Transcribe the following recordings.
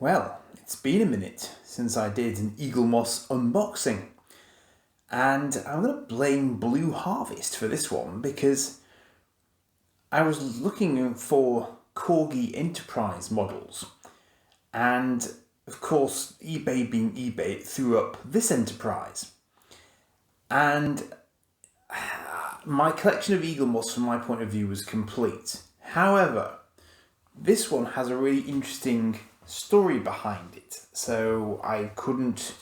Well, it's been a minute since I did an Eaglemoss unboxing, and I'm going to blame Blue Harvest for this one because I was looking for Corgi Enterprise models, and of course, eBay being eBay, it threw up this Enterprise. And my collection of Eaglemoss, from my point of view, was complete. However, this one has a really interesting story behind it, so I couldn't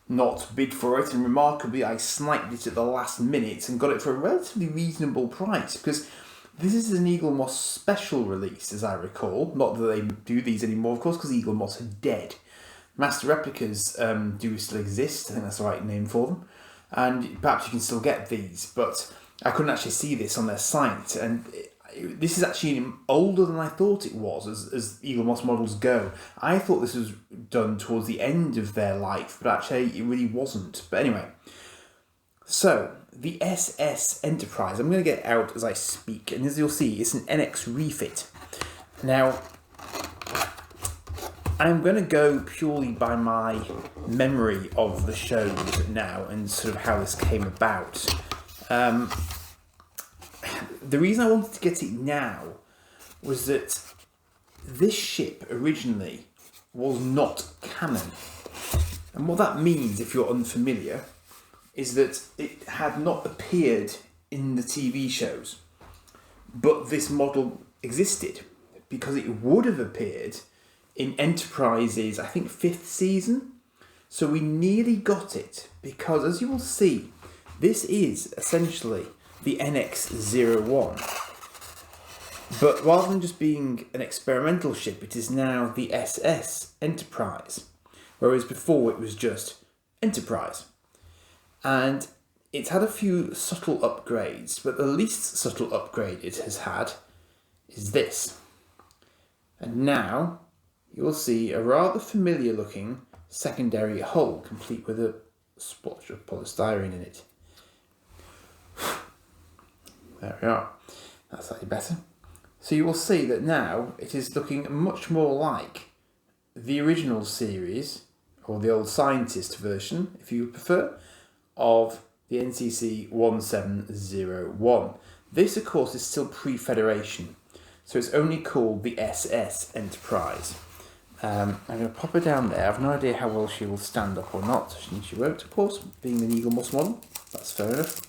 not bid for it, and remarkably I sniped it at the last minute and got it for a relatively reasonable price, because this is an Eaglemoss special release, as I recall. Not that they do these anymore, of course, because Eaglemoss are dead. Master replicas do still exist, I think that's the right name for them, and perhaps you can still get these, but I couldn't actually see this on their site, and this is actually older than I thought it was, as Eaglemoss models go. I thought this was done towards the end of their life, but actually it really wasn't. But anyway, so the SS Enterprise, I'm going to get it out as I speak, and as you'll see, it's an NX Refit. Now, I'm going to go purely by my memory of the shows now and sort of how this came about. The reason I wanted to get it now was that this ship originally was not canon. And what that means, if you're unfamiliar, is that it had not appeared in the TV shows. But this model existed because it would have appeared in Enterprise's, I think, 5th season. So we nearly got it because, as you will see, this is essentially the NX-01. But rather than just being an experimental ship, it is now the SS Enterprise, whereas before it was just Enterprise. And it's had a few subtle upgrades, but the least subtle upgrade it has had is this. And now you will see a rather familiar looking secondary hull, complete with a splotch of polystyrene in it. There we are. That's slightly better. So you will see that now it is looking much more like the original series, or the old scientist version, if you prefer, of the NCC 1701. This, of course, is still pre-Federation, so it's only called the SS Enterprise. I'm going to pop her down there. I have no idea how well she will stand up or not. She won't, of course, being an Eaglemoss model. That's fair enough.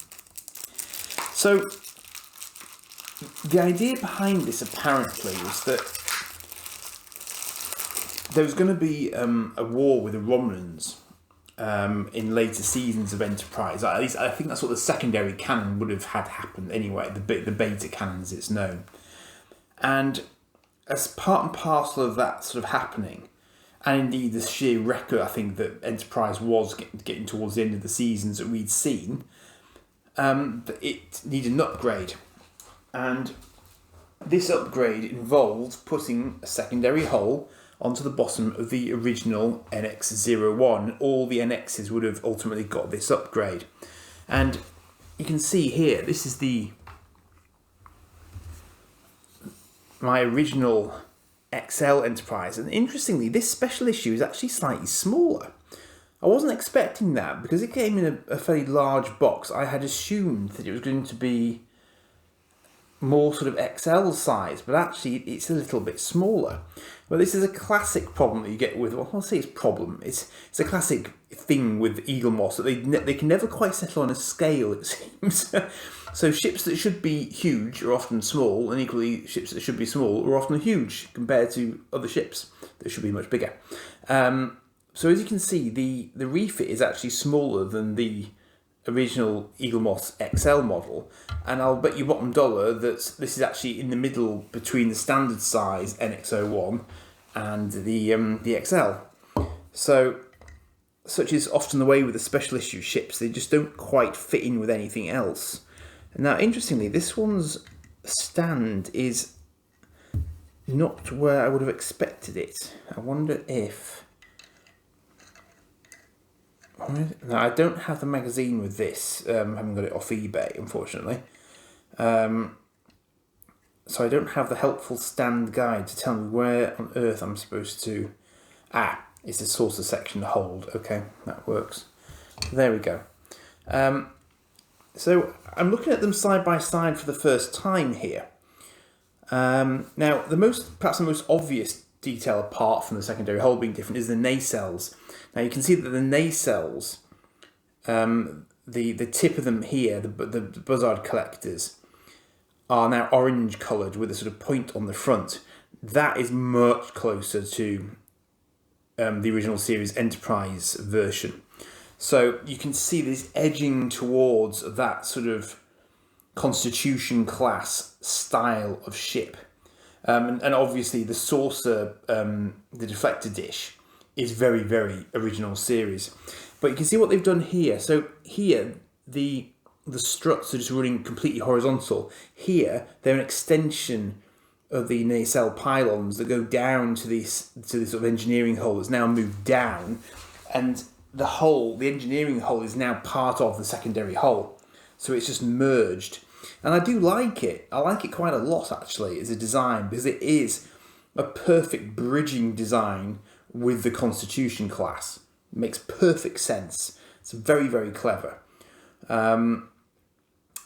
So the idea behind this apparently was that there was going to be a war with the Romulans in later seasons of Enterprise. At least I think that's what the secondary canon would have had happen anyway, the beta canon as it's known. And as part and parcel of that sort of happening, and indeed the sheer record I think that Enterprise was getting towards the end of the seasons that we'd seen, it needed an upgrade. And this upgrade involved putting a secondary hull onto the bottom of the original NX-01. All the NXs would have ultimately got this upgrade. And you can see here, this is my original XL Enterprise. And interestingly, this special issue is actually slightly smaller. I wasn't expecting that because it came in a fairly large box. I had assumed that it was going to be more sort of XL size, but actually it's a little bit smaller. But this is a classic problem that you get with, well, I'll say it's problem. It's a classic thing with Eaglemoss that they can never quite settle on a scale, it seems. So ships that should be huge are often small, and equally ships that should be small are often huge compared to other ships that should be much bigger. So as you can see, the refit is actually smaller than the original Eaglemoss XL model, and I'll bet you bottom dollar that this is actually in the middle between the standard size NX-01 and the XL. So such is often the way with the special issue ships, they just don't quite fit in with anything else. Now interestingly, this one's stand is not where I would have expected it. I wonder if... Now, I don't have the magazine with this, haven't got it off eBay, unfortunately. So I don't have the helpful stand guide to tell me where on earth I'm supposed to It's a saucer section hold. Okay, that works. There we go. So I'm looking at them side by side for the first time here. Now, perhaps the most obvious detail apart from the secondary hull being different is the nacelles. Now you can see that the nacelles, the tip of them here, the buzzard collectors, are now orange coloured with a sort of point on the front. That is much closer to the original series Enterprise version. So you can see this edging towards that sort of Constitution class style of ship. And obviously the saucer, the deflector dish, is very, very original series. But you can see what they've done here. So here, the struts are just running completely horizontal. Here, they're an extension of the nacelle pylons that go down to this sort of engineering hull that's now moved down. And the engineering hull is now part of the secondary hull. So it's just merged. And I do like it. I like it quite a lot, actually, as a design, because it is a perfect bridging design with the Constitution class. It makes perfect sense. It's very, very clever.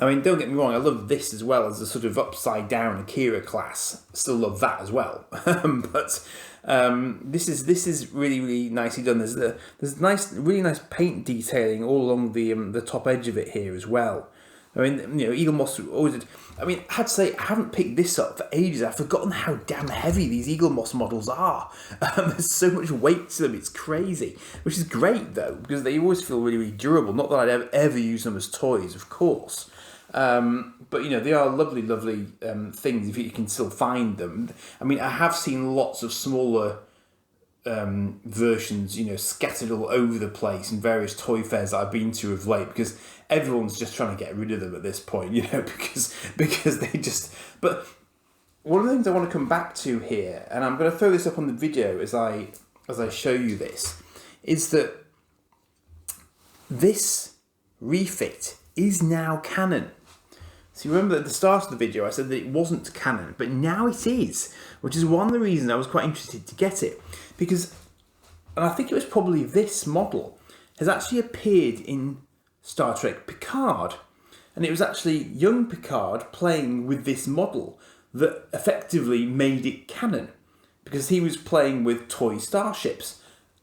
I mean, don't get me wrong, I love this as well as the sort of upside down Akira class. Still love that as well. But this is really, really nicely done. There's really nice paint detailing all along the top edge of it here as well. I mean, Eaglemoss always did. I mean, I had to say, I haven't picked this up for ages. I've forgotten how damn heavy these Eaglemoss models are. There's so much weight to them, it's crazy. Which is great, though, because they always feel really, really durable. Not that I'd ever use them as toys, of course. But, they are lovely, lovely things if you can still find them. I mean, I have seen lots of smaller versions, scattered all over the place in various toy fairs that I've been to of late, because everyone's just trying to get rid of them at this point, because they just... But one of the things I want to come back to here, and I'm going to throw this up on the video as I show you this, is that this refit is now canon. So you remember at the start of the video I said that it wasn't canon, but now it is, which is one of the reasons I was quite interested to get it. Because, and I think it was probably this model, has actually appeared in Star Trek Picard. And it was actually young Picard playing with this model that effectively made it canon. Because he was playing with toy starships.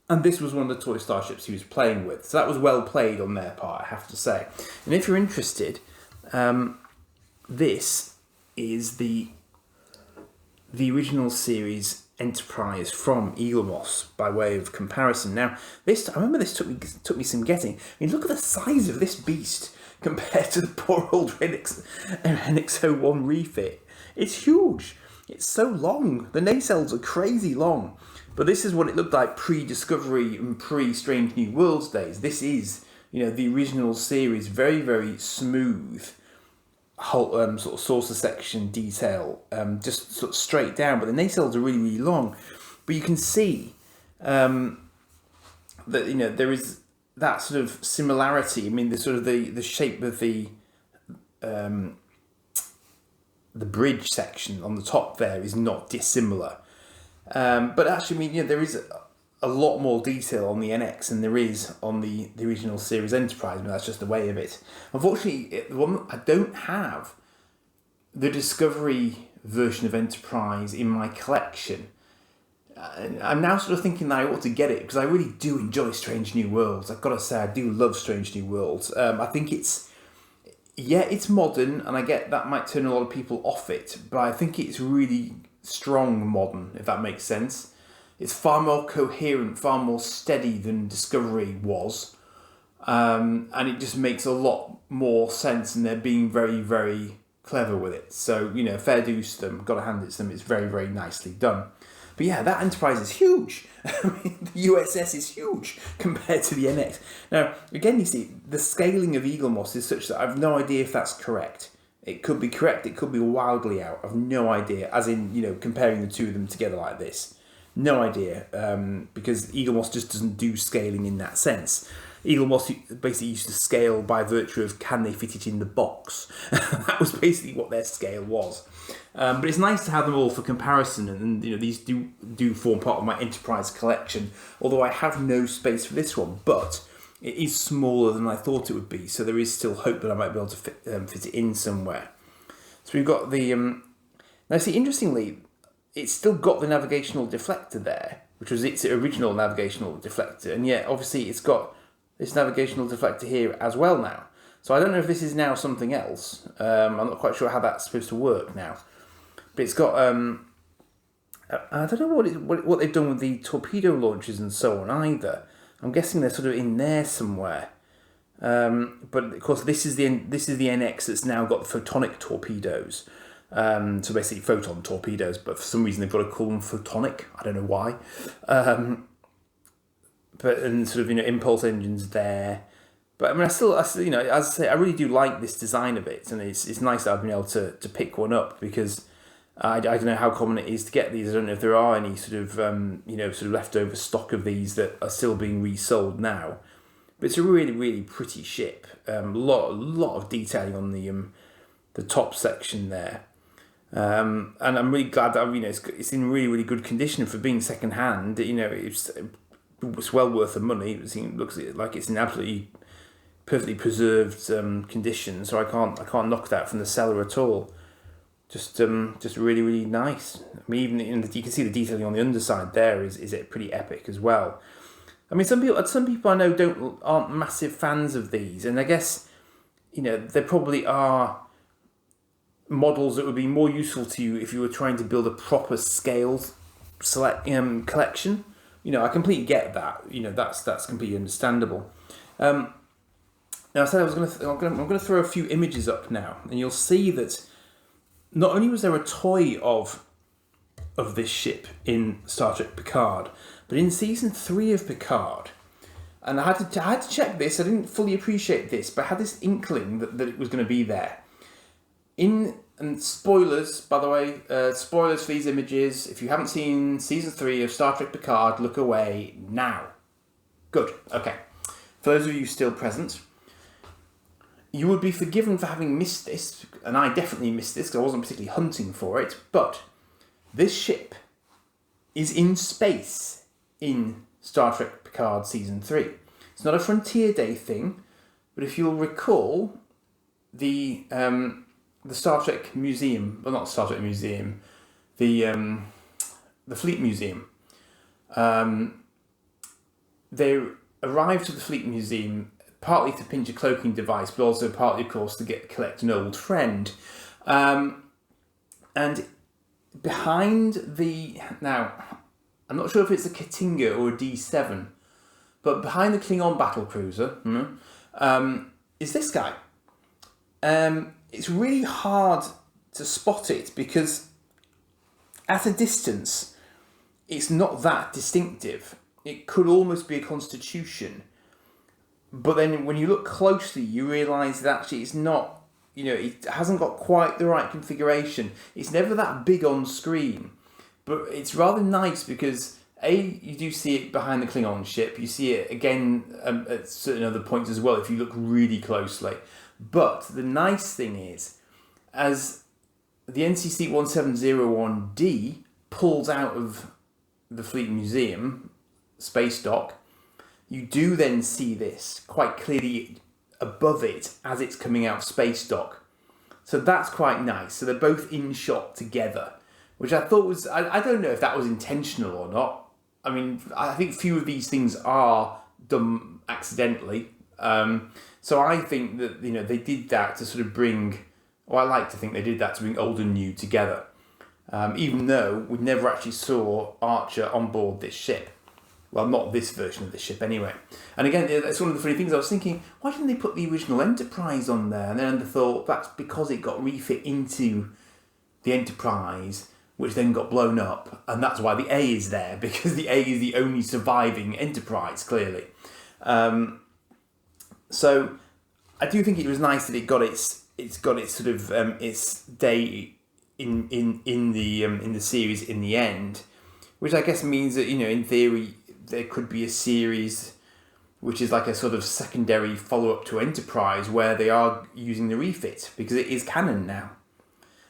And this was one of the toy starships he was playing with. So that was well played on their part, I have to say. And if you're interested... this is the original series Enterprise from Eaglemoss by way of comparison. Now, I remember this took me some getting. I mean, look at the size of this beast compared to the poor old NX-01 refit. It's huge. It's so long. The nacelles are crazy long. But this is what it looked like pre-Discovery and pre-Strange New Worlds days. This is, the original series, very, very smooth. Whole sort of saucer section detail, just sort of straight down, but the nacelles are really, really long. But you can see that there is that sort of similarity. I mean, the sort of the shape of the bridge section on the top there is not dissimilar. But actually, I mean, there is a lot more detail on the NX than there is on the original series Enterprise. I mean, that's just the way of it. Unfortunately, the one I don't have the Discovery version of Enterprise in my collection. I'm now sort of thinking that I ought to get it because I really do enjoy Strange New Worlds. I've got to say, I do love Strange New Worlds. I think it's modern, and I get that might turn a lot of people off it, but I think it's really strong modern, if that makes sense. It's far more coherent, far more steady than Discovery was. And it just makes a lot more sense, and they're being very, very clever with it. So, fair dues to them. Got to hand it to them. It's very, very nicely done. But yeah, that Enterprise is huge. I mean, the USS is huge compared to the NX. Now, again, you see, the scaling of Eaglemoss is such that I've no idea if that's correct. It could be correct. It could be wildly out. I've no idea. As in, comparing the two of them together like this. No idea, because Eaglemoss just doesn't do scaling in that sense. Eaglemoss basically used to scale by virtue of can they fit it in the box. That was basically what their scale was. But it's nice to have them all for comparison, and these do form part of my Enterprise collection. Although I have no space for this one, but it is smaller than I thought it would be, so there is still hope that I might be able to fit it in somewhere. So we've got the now. See, interestingly, it's still got the navigational deflector there, which was its original navigational deflector, and yet obviously it's got this navigational deflector here as well now. So I don't know if this is now something else. I'm not quite sure how that's supposed to work now. But it's got I don't know what they've done with the torpedo launchers and so on either. I'm guessing they're sort of in there somewhere. But of course this is the NX that's now got the photonic torpedoes. So basically photon torpedoes, but for some reason they've got to call them photonic. I don't know why. But and sort of impulse engines there. But I mean, I still as I say, I really do like this design of it, and it's nice that I've been able to pick one up, because I don't know how common it is to get these. I don't know if there are any sort of sort of leftover stock of these that are still being resold now. But it's a really, really pretty ship. Lot of detailing on the top section there. And I'm really glad that it's in really, really good condition for being second hand. It's well worth the money. It looks like it's in absolutely perfectly preserved condition, so I can't knock that from the seller at all. Just really, really nice. I mean, even you can see the detailing on the underside there is pretty epic as well. I mean, some people I know aren't massive fans of these, and I guess there probably are models that would be more useful to you if you were trying to build a proper scaled collection. I completely get that. That's completely understandable. Now I said I'm going to throw a few images up now, and you'll see that not only was there a toy of this ship in Star Trek Picard, but in season 3 of Picard, and I had to check this. I didn't fully appreciate this, but I had this inkling that it was going to be there. And spoilers, by the way, spoilers for these images. If you haven't seen season 3 of Star Trek Picard, look away now. Good. Okay. For those of you still present, you would be forgiven for having missed this, and I definitely missed this because I wasn't particularly hunting for it, but this ship is in space in Star Trek Picard Season 3. It's not a Frontier Day thing, but if you'll recall, the Star Trek Museum, well, not Star Trek Museum, the Fleet Museum, they arrived at the Fleet Museum partly to pinch a cloaking device, but also partly, of course, to collect an old friend. And behind now, I'm not sure if it's a Katinga or a D7, but behind the Klingon battlecruiser is this guy. It's really hard to spot it because at a distance, it's not that distinctive. It could almost be a Constitution. But then when you look closely, you realise that actually it's not, it hasn't got quite the right configuration. It's never that big on screen. But it's rather nice because, you do see it behind the Klingon ship. You see it again at certain other points as well if you look really closely. But the nice thing is, as the NCC 1701D pulls out of the Fleet Museum space dock, you do then see this quite clearly above it as it's coming out of space dock. So that's quite nice. So they're both in shot together, which I thought was, I don't know if that was intentional or not. I mean, I think few of these things are done accidentally. So I think that, they did that to sort of bring, or I like to think they did that to bring old and new together. Even though we never actually saw Archer on board this ship. Well, not this version of the ship anyway. And again, that's one of the funny things. I was thinking, why didn't they put the original Enterprise on there? And then I thought, that's because it got refit into the Enterprise, which then got blown up. And that's why the A is there, because the A is the only surviving Enterprise, clearly. So I do think it was nice that it got its sort of its day in the series in the end, which I guess means that, in theory, there could be a series which is like a sort of secondary follow-up to Enterprise where they are using the refit, because it is canon now.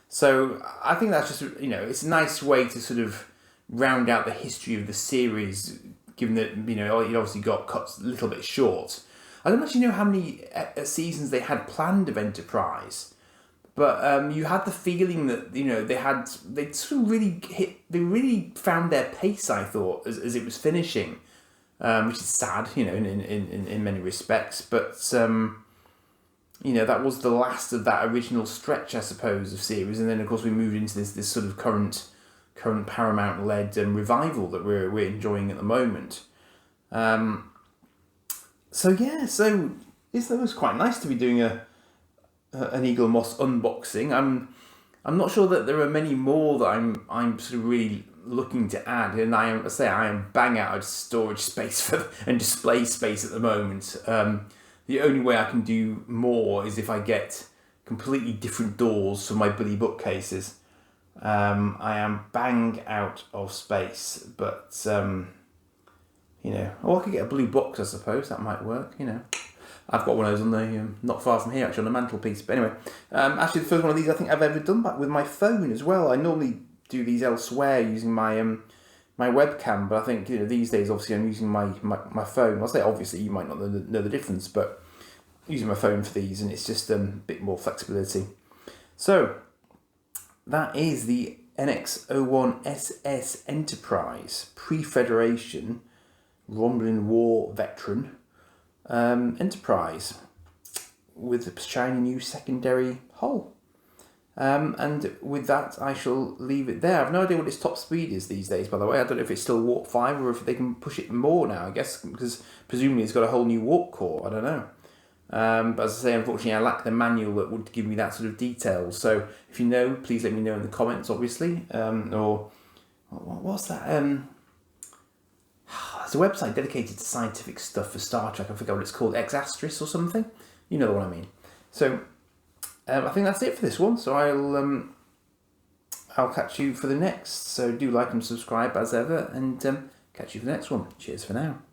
So I think that's just, it's a nice way to sort of round out the history of the series, given that, it obviously got cut a little bit short. I don't actually know how many seasons they had planned of Enterprise, but you had the feeling that, they sort of they really found their pace, I thought, as it was finishing, which is sad, in many respects, but... that was the last of that original stretch, I suppose, of series, and then of course we moved into this sort of current Paramount-led revival that we're enjoying at the moment. So it was quite nice to be doing an Eaglemoss unboxing. I'm not sure that there are many more that I'm sort of really looking to add, and I am bang out of storage space and display space at the moment. The only way I can do more is if I get completely different doors for my bloody bookcases. I am bang out of space, but, I could get a blue box, I suppose. That might work, I've got one of those on the, not far from here, actually, on the mantelpiece. But anyway, actually the first one of these I think I've ever done back with my phone as well. I normally do these elsewhere using my my webcam, but I think these days obviously I'm using my phone. I'll say obviously you might not know the difference, but using my phone for these, and it's just a bit more flexibility. So that is the NX-01 SS Enterprise pre-Federation Romulan War veteran Enterprise with a shiny new secondary hull. And with that, I shall leave it there. I've no idea what its top speed is these days, by the way. I don't know if it's still warp 5 or if they can push it more now, I guess, because presumably it's got a whole new warp core. I don't know. But as I say, unfortunately, I lack the manual that would give me that sort of detail. So if you know, please let me know in the comments, obviously. Or what's that? There's a website dedicated to scientific stuff for Star Trek. I forget what it's called, X Asterisk or something. You know what I mean. So I think that's it for this one. So I'll catch you for the next. So do like and subscribe as ever, and catch you for the next one. Cheers for now.